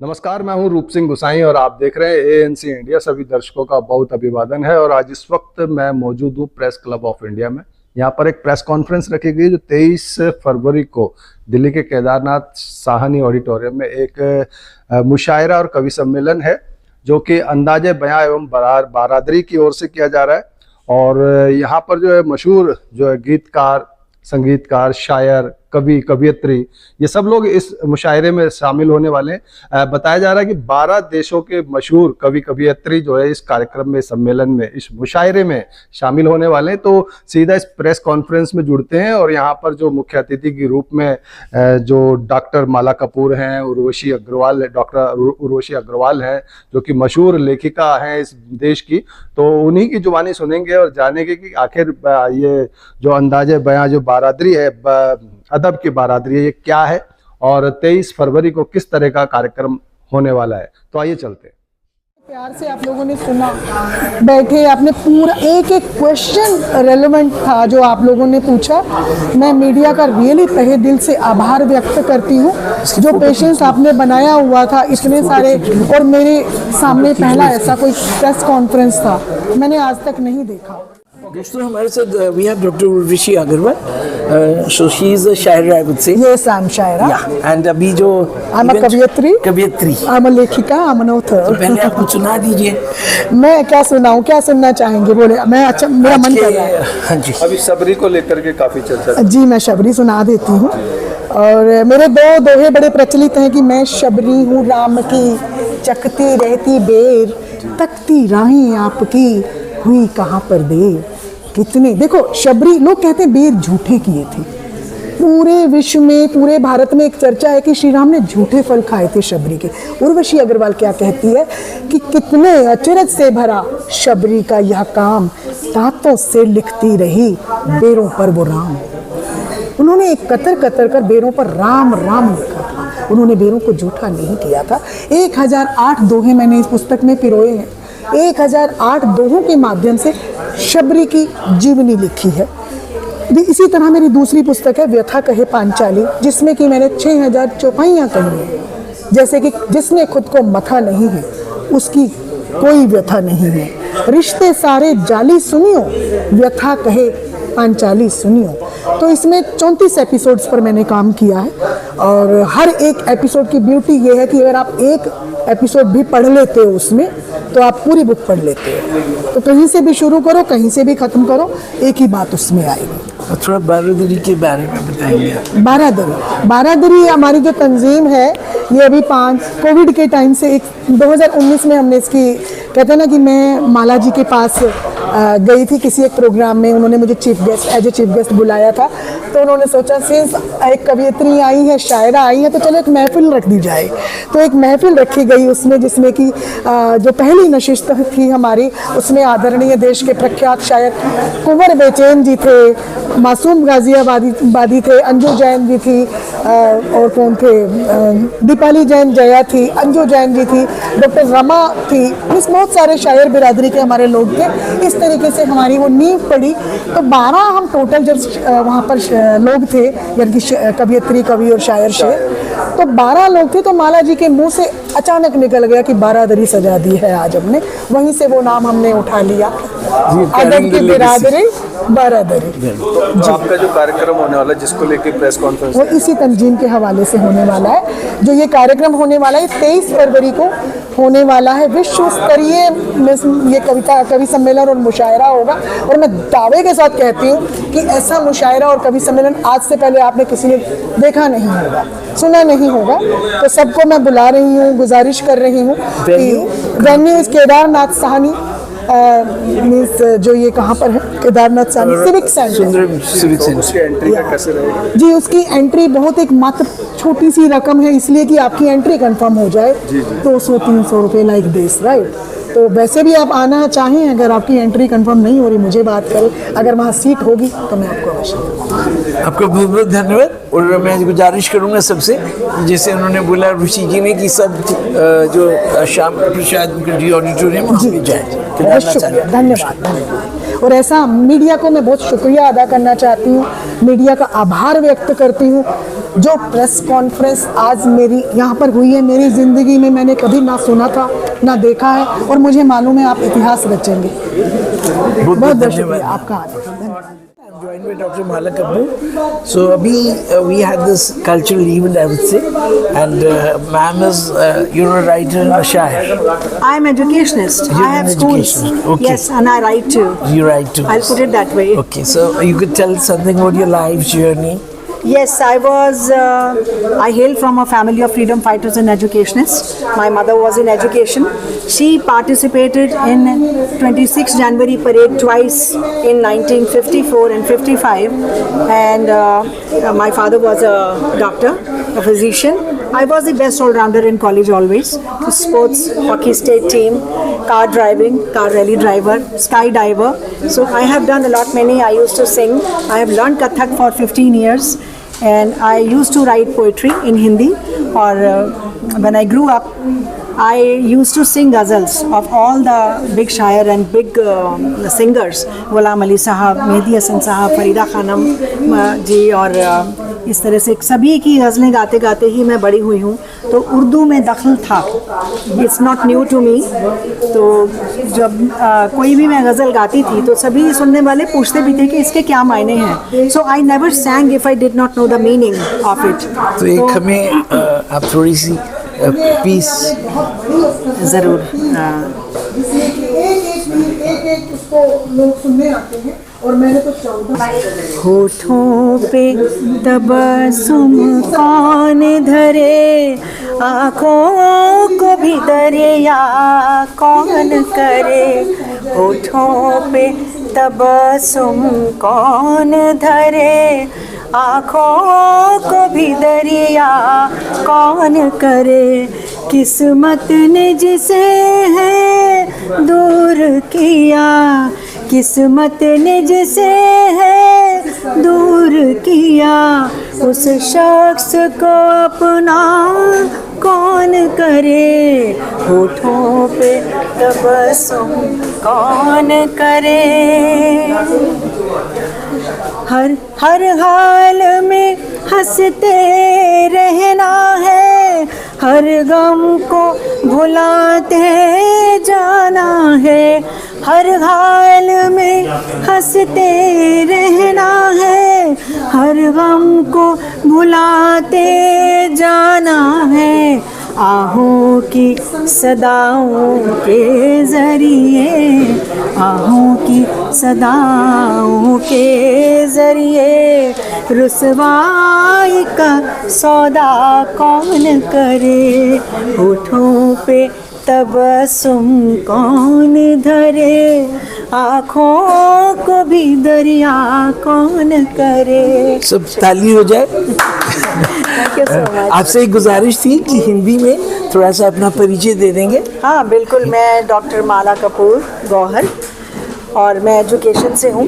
नमस्कार, मैं हूं रूप सिंह गुसाई और आप देख रहे हैं एएनसी इंडिया। सभी दर्शकों का बहुत अभिवादन है। और आज इस वक्त मैं मौजूद हूं प्रेस क्लब ऑफ इंडिया में। यहां पर एक प्रेस कॉन्फ्रेंस रखी गई जो 23 फरवरी को दिल्ली के केदारनाथ साहनी ऑडिटोरियम में एक मुशायरा और कवि सम्मेलन है जो कि अंदाजे बयां एवं बारादरी की ओर से किया जा रहा है। और यहाँ पर जो है मशहूर जो है गीतकार, संगीतकार, शायर, कवि, कवियत्री, ये सब लोग इस मुशायरे में शामिल होने वाले हैं। बताया जा रहा है कि 12 देशों के मशहूर कवि कवियत्री जो है इस कार्यक्रम में, सम्मेलन में, इस मुशायरे में शामिल होने वाले हैं। तो सीधा इस प्रेस कॉन्फ्रेंस में जुड़ते हैं और यहाँ पर जो मुख्य अतिथि के रूप में जो डॉक्टर माला कपूर हैं, उर्वशी अग्रवाल, डॉक्टर उर्वशी अग्रवाल हैं जो कि मशहूर लेखिका हैं इस देश की, तो उन्हीं की जुबानी सुनेंगे और जानेंगे कि आखिर ये जो अंदाजे बयां जो बारादरी है, अदब की बारादरी, ये क्या है और 23 फरवरी को किस तरह का कार्यक्रम होने वाला है। तो आइए चलते हैं। प्यार से आप लोगों ने सुना, बैठे, आपने पूरा एक एक क्वेश्चन रेलेवेंट था जो आप लोगों ने पूछा। मैं मीडिया का रियली तहे दिल से आभार व्यक्त करती हूँ। जो पेशेंस आपने बनाया हुआ था इतने सारे, और मेरे सामने पहला ऐसा कोई प्रेस कॉन्फ्रेंस था मैंने आज तक नहीं देखा। दोस्तों हमारे साथ we have doctor Urvashi Agrawal, so she is a shayar, I would say. Yes, I am shayra. Yeah, and अभी जो आई एम अ कवियत्री, आई एम अ लेखिका, आई एम एन ऑथर। पहले आप कुछ सुना दीजिए। मैं क्या सुनाऊं, क्या सुनना चाहेंगे बोले? मैं, अच्छा, मेरा मन कर रहा है। हाँ जी, अभी शबरी को लेकर के काफी चर्चा। जी, मैं शबरी सुना देती हूँ। और मेरे दो दोहे बड़े प्रचलित हैं कि मैं शबरी हूँ राम की, चकती रहती बेर, तकती राहें आपकी, हुई कहाँ पर देर। कितने, देखो शबरी, लोग कहते हैं बेर झूठे किए थे। पूरे विश्व में, पूरे भारत में एक चर्चा है कि श्री राम ने झूठे फल खाए थे शबरी के। उर्वशी अग्रवाल क्या कहती है कि कितने अचरज से भरा शबरी का यह काम, दांतों से लिखती रही बेरों पर वो राम। उन्होंने एक कतर कतर कर बेरों पर राम राम लिखा था। उन्होंने बेरों को झूठा नहीं किया था। 1008 दोहे मैंने इस पुस्तक में पिरोए हैं। 1008 दोहों के माध्यम से शबरी की जीवनी लिखी है। इसी तरह मेरी दूसरी पुस्तक है व्यथा कहे पांचाली, जिसमें कि मैंने 6000 चौपाइयाँ कही हैं। जैसे कि जिसने खुद को मथा नहीं है उसकी कोई व्यथा नहीं है, रिश्ते सारे जाली सुनियो, व्यथा कहे पांचाली सुनियो। तो इसमें 34 एपिसोड्स पर मैंने काम किया है। और हर एक एपिसोड की ब्यूटी ये है कि अगर आप एक एपिसोड भी पढ़ लेते हो उसमें, तो आप पूरी बुक पढ़ लेते हो। तो कहीं से भी शुरू करो, कहीं से भी ख़त्म करो, एक ही बात उसमें आएगी। थोड़ा बारादरी के बारे में बताएंगे। बारादरी हमारी जो तंजीम है, ये अभी 5 कोविड के टाइम से 2019 में हमने इसकी, कहते हैं ना कि मैं माला जी के पास गई थी किसी एक प्रोग्राम में। उन्होंने मुझे एज ए चीफ गेस्ट बुलाया था। तो उन्होंने सोचा सिंस एक कवियत्री आई है, शायरा आई है, तो चलो एक महफिल रख दी जाए। तो एक महफिल रखी गई उसमें, जिसमें कि जो पहली नशिस्त थी हमारी, उसमें आदरणीय देश के प्रख्यात शायर कुंवर बेचैन जी थे, मासूम गाजियाबादी थे, अंजू जैन जी थी, और कौन थे, दीपाली जैन जया थी, अंजू जैन जी थी, डॉक्टर रमा थी। इस बहुत सारे शायर बिरादरी के हमारे लोग थे। इस तरीके से हमारी वो नींव पड़ी। तो 12 हम टोटल जब वहाँ पर लोग थे, यानी कि कवियत्री, कवि और शायर शेर, तो 12 लोग थे। तो माला जी के मुंह से अचानक निकल गया कि बारादरी सजा दी है आज हमने। वहीं से वो नाम हमने उठा लिया, अदब की बिरादरी बारादरी। तो आपका जो कार्यक्रम होने वाला है, जिसको लेके प्रेस कॉन्फ्रेंस, वो इसी तंजीम के हवाले से होने वाला है। जो ये कार्यक्रम होने वाला है 23 फरवरी को होने वाला है। विश्व स्तरीय ये कवि सम्मेलन और मुशायरा होगा। और मैं दावे के साथ कहती हूँ कि ऐसा मुशायरा और कवि सम्मेलन आज से पहले आपने किसी ने देखा नहीं होगा, सुना नहीं होगा। तो सबको मैं बुला रही हूँ, गुजारिश कर रही हूँ कि वेन्यू इस केदारनाथ साहनी, मीन्स जो ये कहाँ पर है, केदारनाथ साहनी सिविक सेंटर। उसकी एंट्री का कैसे रहेगा? जी, उसकी एंट्री बहुत एक मात्र छोटी सी रकम है, इसलिए कि आपकी एंट्री कंफर्म हो जाए। 200-300 रुपये लाइक दिस, राइट। तो वैसे भी आप आना चाहें, अगर आपकी एंट्री कंफर्म नहीं हो रही, मुझे बात करें, अगर वहाँ सीट होगी तो मैं आपको अवश्य। आपका बहुत बहुत धन्यवाद। और मैं गुजारिश करूँगा सबसे, जैसे उन्होंने बोला ऋषि जी ने, कि सब जो शाम प्रसाद मुखर्जी ऑडिटोरियम में जाए। धन्यवाद। और ऐसा मीडिया को मैं बहुत शुक्रिया अदा करना चाहती हूँ, मीडिया का आभार व्यक्त करती हूँ जो प्रेस कॉन्फ्रेंस आज मेरी यहाँ पर हुई है, मेरी ज़िंदगी में मैंने कभी ना सुना था ना देखा है, और मुझे मालूम है आप इतिहास रचेंगे। बहुत बहुत शुक्रिया आपका। धन्यवाद। joined by Dr. Mala Kapoor. So abhi we had this cultural event, I would say, and ma'am is you're a writer and a shair. I'm educationist. You're I have an schools. educationist. Okay. Yes, and I write too. You write too. I'll put it that way. Okay, so you could tell something about your life journey. Yes, I hail from a family of freedom fighters and educationists. My mother was in education. She participated in 26 January parade twice in 1954 and 55. And my father was a doctor, a physician. I was the best all-rounder in college always. Sports, hockey state team, car driving, car rally driver, skydiver. So I have done a lot many. I used to sing. I have learned Kathak for 15 years. And I used to write poetry in Hindi, or when I grew up, I used to sing ghazals of all the big shair and big singers, Ghulam Ali Sahab, Mehdi Hasan Sahab, Farida Khanum जी, और इस तरह से सभी की गज़लें गाते गाते ही मैं बड़ी हुई हूँ, तो उर्दू में दखल था। It's not new to me. तो जब कोई भी मैं गज़ल गाती थी तो सभी सुनने वाले पूछते भी थे कि इसके क्या मायने हैं। So I never sang if I did not know the meaning of it. तो एक हमें आप थोड़ी सी पीस ज़रूर। एक उसको लोग सुनने आते हैं, और मैंने तो 14 होठों पे तबस्सुम कौन धरे, आँखों को भी दरिया कौन करे। होठों पे तबस्सुम कौन धरे, आँखों को भी दरिया कौन करे। किस्मत ने जिसे है दूर किया, किस्मत ने जिसे है दूर किया, उस शख्स को अपना कौन करे। होठों पे तबस्सुम कौन करे। हर हाल में हंसते रहना है, हर गम को भुलाते जाना है। हर हाल में हंसते रहना है, हर गम को भुलाते जाना है। आहों की सदाओं के ज़रिए, आहों की सदाओं के ज़रिए, रुसवाई का सौदा कौन करे। होठों पे तबस्सुम कौन धरे, आँखों को भी दरिया कौन करे। सब ताली हो जाए। Thank you so much. आपसे एक गुजारिश थी कि हिंदी में थोड़ा सा अपना परिचय दे देंगे। हाँ बिल्कुल, मैं डॉक्टर माला कपूर गौहर, और मैं एजुकेशन से हूँ।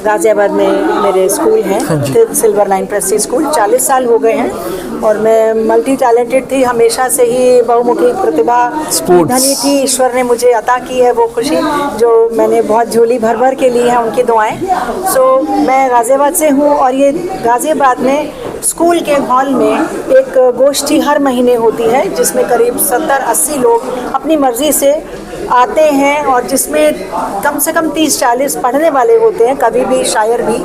गाज़ियाबाद में मेरे स्कूल हैं, सिल्वर लाइन प्रेस्टीज स्कूल। 40 साल हो गए हैं, और मैं मल्टी टैलेंटेड थी, हमेशा से ही बहुमुखी प्रतिभा धनी थी। ईश्वर ने मुझे अता की है वो खुशी, जो मैंने बहुत झोली भर भर के ली है उनकी दुआएं। सो मैं गाज़ियाबाद से हूँ, और ये गाज़ियाबाद में स्कूल के हॉल में एक गोष्ठी हर महीने होती है, जिसमें करीब 70-80 लोग अपनी मर्ज़ी से आते हैं, और जिसमें कम से कम 30-40 पढ़ने वाले होते हैं, कभी भी शायर भी।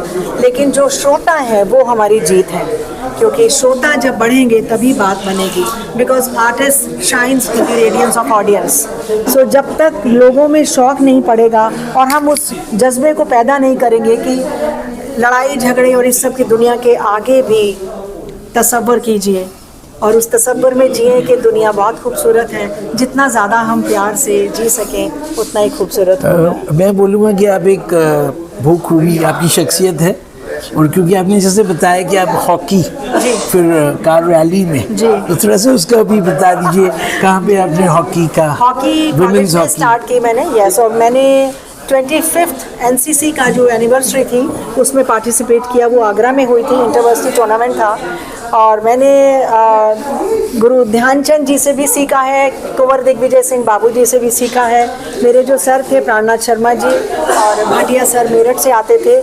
लेकिन जो श्रोता है वो हमारी जीत है, क्योंकि श्रोता जब बढ़ेंगे तभी बात बनेगी। Because artist shines in the radiance of audience. So जब तक लोगों में शौक़ नहीं पड़ेगा और हम उस जज्बे को पैदा नहीं करेंगे कि लड़ाई झगड़े और इस सब की दुनिया के आगे भी तसव्वुर कीजिए, और उस तसव्वुर में जिए कि दुनिया बहुत खूबसूरत है। जितना ज़्यादा हम प्यार से जी सकें उतना ही खूबसूरत होगा। मैं बोलूँगा कि आप एक बहुत खूबी आपकी शख्सियत है, और क्योंकि आपने जैसे बताया कि आप हॉकी फिर कार रैली में, तो थोड़ा सा उसका भी बता दीजिए, कहाँ पे आपने हॉकी का हॉकी स्टार्ट की मैंने। यस, और मैंने 25th एनसीसी का जो एनिवर्सरी थी उसमें पार्टिसिपेट किया। वो आगरा में हुई थी, इंटरवर्सिटी टूर्नामेंट था। और मैंने गुरु ध्यानचंद जी से भी सीखा है, कुंवर दिग्विजय सिंह बाबू जी से भी सीखा है। मेरे जो सर थे प्राणनाथ शर्मा जी और भाटिया सर मेरठ से आते थे।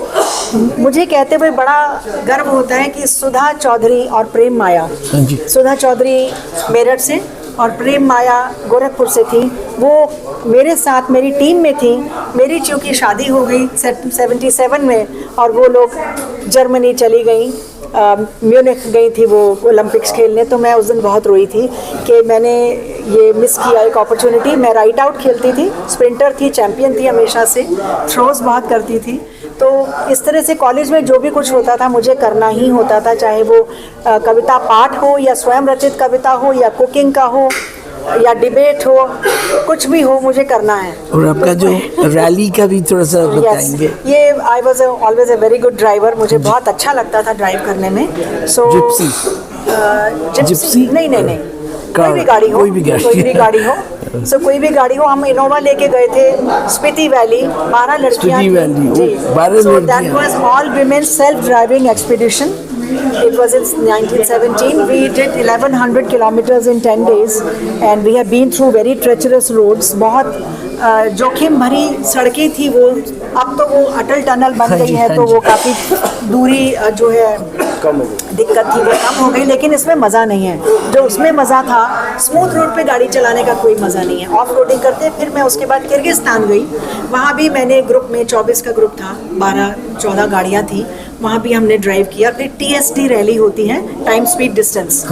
मुझे कहते हुए बड़ा गर्व होता है कि सुधा चौधरी और प्रेम माया, सुधा चौधरी मेरठ से और प्रेम माया गोरखपुर से थी, वो मेरे साथ मेरी टीम में थी। मेरी चूँकि शादी हो गई 77 में और वो लोग जर्मनी चली गई, म्यूनिख गई थी वो ओलंपिक्स खेलने। तो मैं उस दिन बहुत रोई थी कि मैंने ये मिस किया एक अपॉर्चुनिटी। मैं राइट आउट खेलती थी, स्प्रिंटर थी, चैम्पियन थी हमेशा से, थ्रोज बहुत करती थी। तो इस तरह से कॉलेज में जो भी कुछ होता था मुझे करना ही होता था, चाहे वो कविता पाठ हो या स्वयं रचित कविता हो या कुकिंग का हो या डिबेट हो, कुछ भी हो मुझे करना है। और आपका जो रैली का भी थोड़ा सा बताएंगे। ये I was always a very good driver, मुझे बहुत अच्छा लगता था ड्राइव करने में। सो जिप्सी नहीं कोई भी गाड़ी हो, कोई भी गाड़ी हो। सो कोई भी गाड़ी हो, हम इनोवा लेके गए थे स्पीति वैली, 12 लड़कियां थी। So that was all women self driving expedition. It was in 1917. We did 1100 kilometers in 10 days and we have been through very treacherous roads. बहुत जोखिम भरी सड़कें थी वो। अब तो वो अटल टनल बन गई है तो वो काफ़ी दूरी जो है दिक्कत थी वो कम हो गई, लेकिन इसमें मज़ा नहीं है जो उसमें मज़ा था। स्मूथ रोड पे गाड़ी चलाने का कोई मज़ा नहीं है, ऑफ रोडिंग करते। फिर मैं उसके बाद किर्गिस्तान गई, वहाँ भी मैंने ग्रुप में 24 का ग्रुप था, 12-14 गाड़ियाँ थी, वहाँ भी हमने ड्राइव किया। फिर TSD रैली होती है, टाइम स्पीड डिस्टेंस।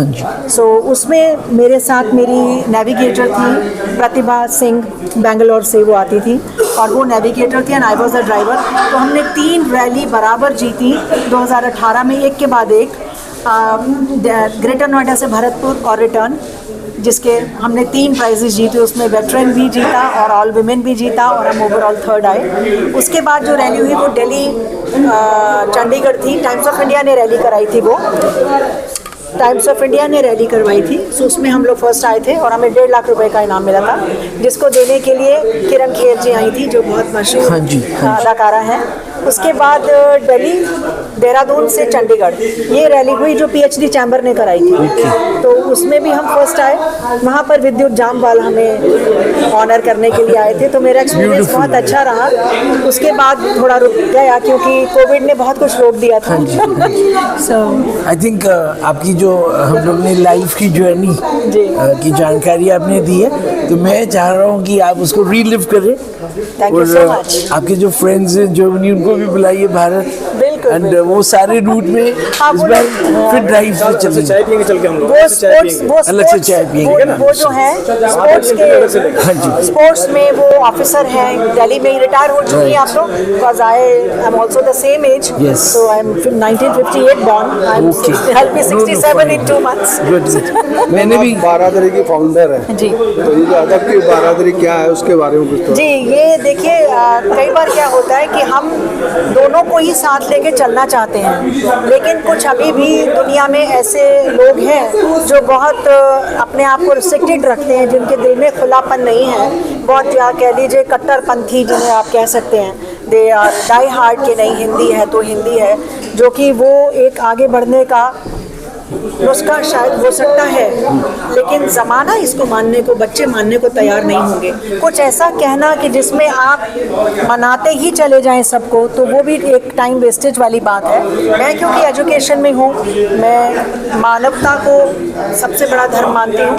सो उसमें मेरे साथ मेरी नेविगेटर थी प्रतिभा सिंह, बेंगलोर से वो आती थी और वो नेविगेटर थी and I was the driver. तो हमने 3 रैली बराबर जीती 2018 में, एक के बाद एक। ग्रेटर नोएडा से भरतपुर और रिटर्न, जिसके हमने 3 प्राइजेस जीते। उसमें वेटरन भी जीता और ऑल विमेन भी जीता और हम ओवरऑल 3rd आए। उसके बाद जो रैली हुई वो दिल्ली चंडीगढ़ थी। टाइम्स ऑफ इंडिया ने रैली कराई थी, वो टाइम्स ऑफ इंडिया ने रैली करवाई थी। सो उसमें हम लोग फर्स्ट आए थे और हमें 1.5 लाख रुपए का इनाम मिला था, जिसको देने के लिए किरण खेर जी आई थी जो बहुत मशहूर अदाकारा है। उसके बाद दिल्ली, देहरादून से चंडीगढ़ ये रैली हुई जो PhD चैम्बर ने कराई थी। तो उसमें भी हम फर्स्ट आए। वहाँ पर विद्युत जामवाल हमें ऑनर करने के लिए आए थे, तो मेरा एक्सपीरियंस बहुत अच्छा रहा। उसके बाद थोड़ा रुक गया क्योंकि कोविड ने बहुत कुछ रोक दिया था। सो आई थिंक आपकी जो हम लोग ने लाइफ की जर्नी की जानकारी आपने दी है, तो मैं चाह रहा हूँ कि आप उसको रीलिव करें। Thank you so much. आपके जो फ्रेंड्स हैं जर्मनी, उनको भी बुलाइए भारत। बिल्कुल, एंड वो सारे रूट में इस बार फिर ड्राइव पे चलेंगे। चाय पियेंगे चल के हम लोग, वो स्पोर्ट्स अलग से चाय पियेंगे ना। वो जो है स्पोर्ट्स के, स्पोर्ट्स में वो ऑफिसर हैं, दिल्ली में ही रिटायर हो चुकी हैं आप लोग। Because I am also the same age, so I am 1958 born, I'll be 67 in 2 months. मैंने भी बारादरी की फाउंडर है जी। तो ये जो अदब की बारादरी क्या है उसके बारे में कुछ तो जी, ये देखिए कई बार क्या होता है कि हम दोनों को ही साथ लेके चलना चाहते हैं, लेकिन कुछ अभी भी दुनिया में ऐसे लोग हैं जो बहुत अपने आप को रिस्ट्रिक्टेड रखते हैं, जिनके दिल में खुलापन नहीं है, बहुत या कह लीजिए कट्टरपंथी जिन्हें आप कह सकते हैं। दे आर डाई हार्ड कि नहीं हिंदी है तो हिंदी है, जो कि वो एक आगे बढ़ने का नुस्खा शायद हो सकता है, लेकिन ज़माना इसको मानने को, बच्चे मानने को तैयार नहीं होंगे। कुछ ऐसा कहना कि जिसमें आप मनाते ही चले जाएं सबको, तो वो भी एक टाइम वेस्टेज वाली बात है। मैं क्योंकि एजुकेशन में हूँ, मैं मानवता को सबसे बड़ा धर्म मानती हूँ।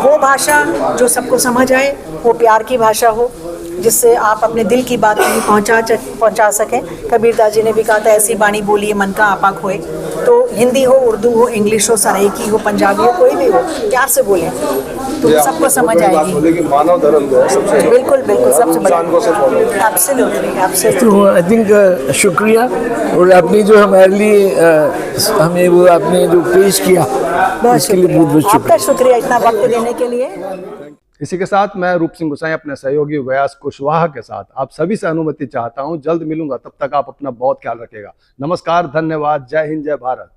वो भाषा जो सबको समझ आए, वो प्यार की भाषा हो, जिससे आप अपने दिल की बात नहीं पहुंचा सकें। कबीरदास जी ने भी कहा था, ऐसी बाणी बोलिए मन का आपा खोए। तो हिंदी हो, उर्दू हो, इंग्लिश हो, सराइकी हो, पंजाबी हो, कोई भी हो, प्यार से बोलें तो सबको समझ आएगी। मानव धर्म जो है सबसे बिल्कुल बिल्कुल सबसे बड़ा, एब्सोल्युटली। तो आई थिंक शुक्रिया, और आपने जो हमारे लिए हमें वो आपने जो पेश किया बहुत उसके लिए बहुत बहुत शुक्रिया, आपका शुक्रिया। शुक्रिया इतना वक्त देने के लिए। इसी के साथ मैं रूप सिंह गुसाई अपने सहयोगी व्यास कुशवाहा के साथ आप सभी से अनुमति चाहता हूं। जल्द मिलूंगा, तब तक आप अपना बहुत ख्याल रखिएगा। नमस्कार, धन्यवाद, जय हिंद, जय भारत।